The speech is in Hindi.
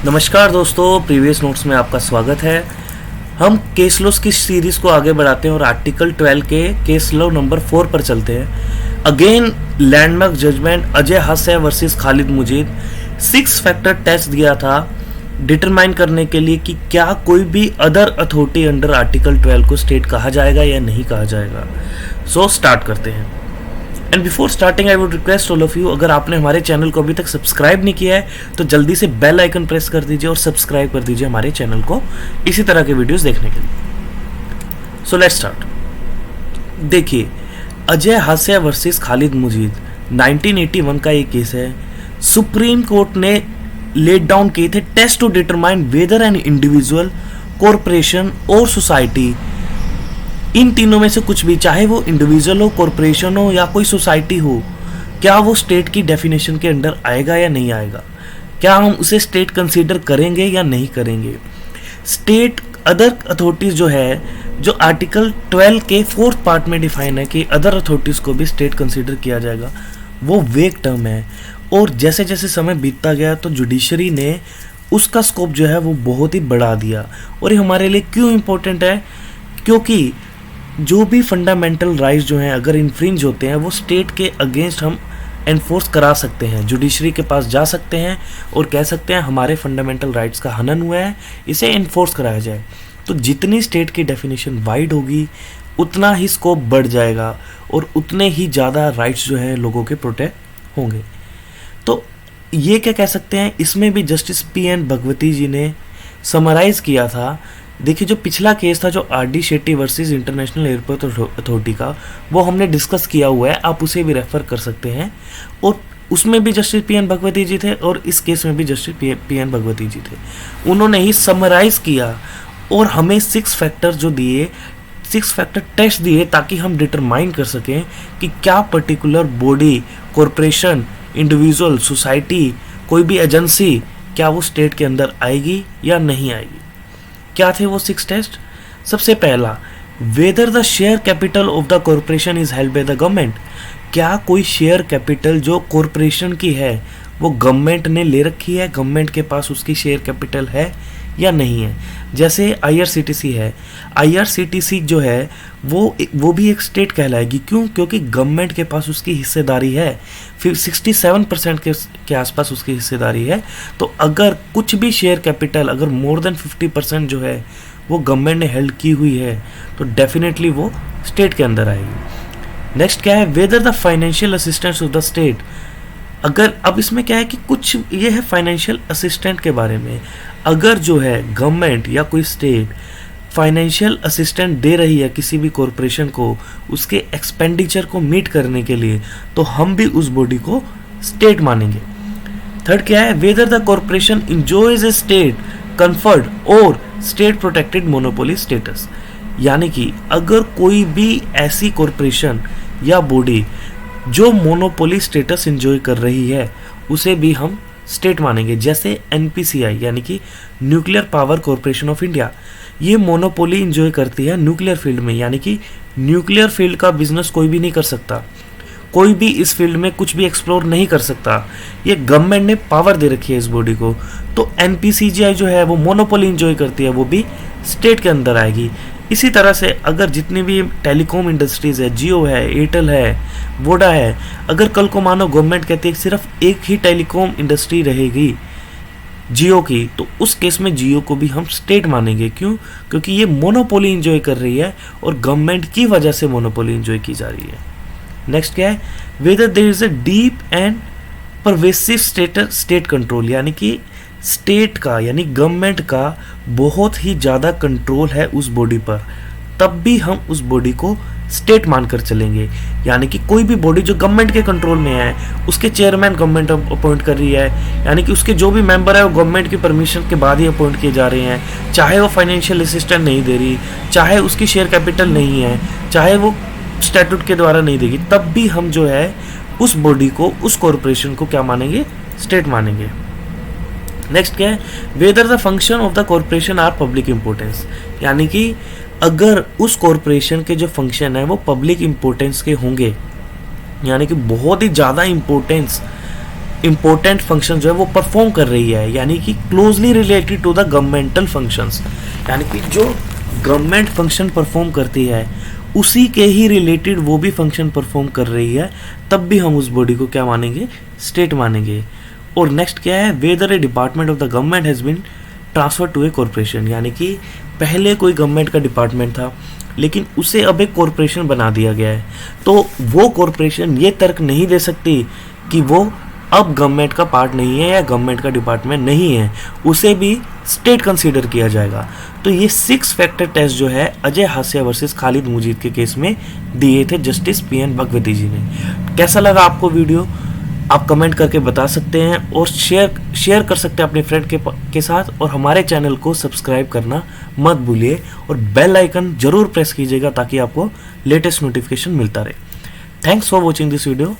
नमस्कार दोस्तों, प्रीवियस नोट्स में आपका स्वागत है। हम केस लॉस की सीरीज़ को आगे बढ़ाते हैं और आर्टिकल 12 के केस लॉ नंबर 4 पर चलते हैं। Again landmark judgement Ajay Hasia versus Khalid Mujib 6 factor test दिया था डिटरमाइन करने के लिए कि क्या कोई भी अदर अथॉरिटी अंडर आर्टिकल 12 को स्टेट कहा जाएगा या नहीं कहा जाएगा। सो स्टार्ट करते हैं। And before starting I would request all of you, अगर आपने हमारे चैनल को अभी तक सब्सक्राइब नहीं किया है तो जल्दी से बेल आइकन प्रेस कर दीजिए और सब्सक्राइब कर दीजिए हमारे चैनल को इसी तरह के वीडियोस देखने के लिए। So let's start. देखिए, अजय हास्य वर्सेस खालिद मुजीद 1981 का ये केस है। सुप्रीम कोर्ट ने लेट डाउन किए थे test to determine whether an individual, corporation और सोसाइटी, इन तीनों में से कुछ भी, चाहे वो इंडिविजुअल हो, कॉरपोरेशन हो या कोई सोसाइटी हो, क्या वो स्टेट की डेफिनेशन के अंडर आएगा या नहीं आएगा, क्या हम उसे स्टेट कंसीडर करेंगे या नहीं करेंगे। स्टेट अदर अथॉरिटीज़ जो है, जो आर्टिकल 12 के 4th पार्ट में डिफाइन है कि अदर अथॉरिटीज़ को भी स्टेट कंसीडर किया जाएगा, वो वेग टर्म है। और जैसे जैसे समय बीतता गया तो जुडिशरी ने उसका स्कोप जो है वो बहुत ही बढ़ा दिया। और ये हमारे लिए क्यों इम्पोर्टेंट है, क्योंकि जो भी फंडामेंटल राइट्स जो हैं अगर इन्फ्रिंज होते हैं वो स्टेट के अगेंस्ट हम एनफोर्स करा सकते हैं, जुडिशरी के पास जा सकते हैं और कह सकते हैं हमारे फंडामेंटल राइट्स का हनन हुआ है, इसे एनफोर्स कराया जाए। तो जितनी स्टेट की डेफिनेशन वाइड होगी उतना ही स्कोप बढ़ जाएगा और उतने ही ज़्यादा राइट्स जो है लोगों के प्रोटेक्ट होंगे। तो ये क्या कह सकते हैं, इसमें भी जस्टिस PN भगवती जी ने समराइज़ किया था। देखिए, जो पिछला केस था जो RD Shetty versus international airport authority का, वो हमने डिस्कस किया हुआ है, आप उसे भी रेफ़र कर सकते हैं। और उसमें भी जस्टिस PN भगवती जी थे और इस केस में भी जस्टिस PN भगवती जी थे। उन्होंने ही समराइज़ किया और हमें 6 फैक्टर जो दिए, 6 फैक्टर टेस्ट दिए ताकि हम डिटरमाइन कर सकें कि क्या particular body, corporation, individual, society, कोई भी एजेंसी, क्या वो स्टेट के अंदर आएगी या नहीं आएगी। क्या थे वो 6 टेस्ट? सबसे पहला, whether the share capital of the corporation is held by the government, क्या कोई शेयर कैपिटल जो कॉरपोरेशन की है वो गवर्नमेंट ने ले रखी है, गवर्नमेंट के पास उसकी शेयर कैपिटल है या नहीं है। जैसे IRCTC है, IRCTC जो है वो भी एक स्टेट कहलाएगी। क्यों? क्योंकि गवर्नमेंट के पास उसकी हिस्सेदारी है, फिर 67% के आसपास उसकी हिस्सेदारी है। तो अगर कुछ भी शेयर कैपिटल अगर मोर देन 50% जो है वो गवर्नमेंट ने हेल्ड की हुई है तो डेफिनेटली वो स्टेट के अंदर आएगी। नेक्स्ट क्या है, whether the financial assistance of the state, अगर अब इसमें क्या है कि कुछ ये है फाइनेंशियल असिस्टेंट के बारे में, अगर जो है गवर्नमेंट या कोई स्टेट फाइनेंशियल असिस्टेंट दे रही है किसी भी कॉरपोरेशन को उसके एक्सपेंडिचर को मीट करने के लिए, तो हम भी उस बॉडी को स्टेट मानेंगे। थर्ड क्या है, whether the corporation enjoys A state conferred और स्टेट प्रोटेक्टेड मोनोपोली स्टेटस, यानी कि अगर कोई भी ऐसी कॉरपोरेशन या बॉडी जो मोनोपोली स्टेटस एंजॉय कर रही है उसे भी हम स्टेट मानेंगे। जैसे NPCI यानी कि nuclear power corporation of India, ये मोनोपोली एंजॉय करती है न्यूक्लियर फील्ड में, यानी कि न्यूक्लियर फील्ड का बिजनेस कोई भी नहीं कर सकता, कोई भी इस फील्ड में कुछ भी एक्सप्लोर नहीं कर सकता, ये गवर्नमेंट ने पावर दे रखी है इस बॉडी को। तो NPCI जो है वो मोनोपोली एंजॉय करती है, वो भी स्टेट के अंदर आएगी। इसी तरह से अगर जितनी भी टेलीकॉम इंडस्ट्रीज़ है, जियो है, एयरटेल है, वोडा है, अगर कल को मानो गवर्नमेंट कहती है सिर्फ एक ही टेलीकॉम इंडस्ट्री रहेगी जियो की, तो उस केस में जियो को भी हम स्टेट मानेंगे। क्यों? क्योंकि ये मोनोपोली एंजॉय कर रही है और गवर्नमेंट की वजह से मोनोपोली एंजॉय की जा रही है। नेक्स्ट क्या है, whether there is a deep and pervasive state control, यानी कि स्टेट का यानी गवर्नमेंट का बहुत ही ज़्यादा कंट्रोल है उस बॉडी पर, तब भी हम उस बॉडी को स्टेट मानकर चलेंगे। यानी कि कोई भी बॉडी जो गवर्नमेंट के कंट्रोल में है, उसके चेयरमैन गवर्नमेंट अपॉइंट कर रही है, यानी कि उसके जो भी मेंबर है वो गवर्नमेंट की परमिशन के बाद ही अपॉइंट किए जा रहे हैं, चाहे वो फाइनेंशियल असिस्टेंट नहीं दे रही, चाहे उसकी शेयर कैपिटल नहीं है, चाहे वो स्टैट्यूट के द्वारा नहीं देगी, तब भी हम जो है उस बॉडी को, उस कॉरपोरेशन को क्या मानेंगे? स्टेट मानेंगे। नेक्स्ट क्या है, whether the function of the corporation are public importance, यानी कि अगर उस कॉरपोरेशन के जो फंक्शन है वो पब्लिक इम्पोर्टेंस के होंगे, यानी कि बहुत ही ज़्यादा इम्पोर्टेंस इम्पोर्टेंट फंक्शन जो है वो परफॉर्म कर रही है, यानी कि closely related to the governmental functions, यानी कि जो गवर्नमेंट फंक्शन परफॉर्म करती है उसी के ही रिलेटेड वो भी फंक्शन परफॉर्म कर रही है, तब भी हम उस बॉडी को क्या मानेंगे, स्टेट मानेंगे। और नेक्स्ट क्या है, whether a department of the government has been transfer to a corporation, यानी कि पहले कोई गवर्नमेंट का डिपार्टमेंट था लेकिन उसे अब एक कॉरपोरेशन बना दिया गया है, तो वो कॉरपोरेशन ये तर्क नहीं दे सकती कि वो अब गवर्नमेंट का पार्ट नहीं है या गवर्नमेंट का डिपार्टमेंट नहीं है, उसे भी स्टेट कंसीडर किया जाएगा। तो ये 6 फैक्टर टेस्ट जो है अजय हास्य वर्सेस खालिद मुजीद के केस में दिए थे जस्टिस PN भगवती जी ने। कैसा लगा आपको वीडियो, आप कमेंट करके बता सकते हैं और शेयर कर सकते हैं अपने फ्रेंड के साथ, और हमारे चैनल को सब्सक्राइब करना मत भूलिए और बेल आइकन जरूर प्रेस कीजिएगा ताकि आपको लेटेस्ट नोटिफिकेशन मिलता रहे। Thanks for watching this video.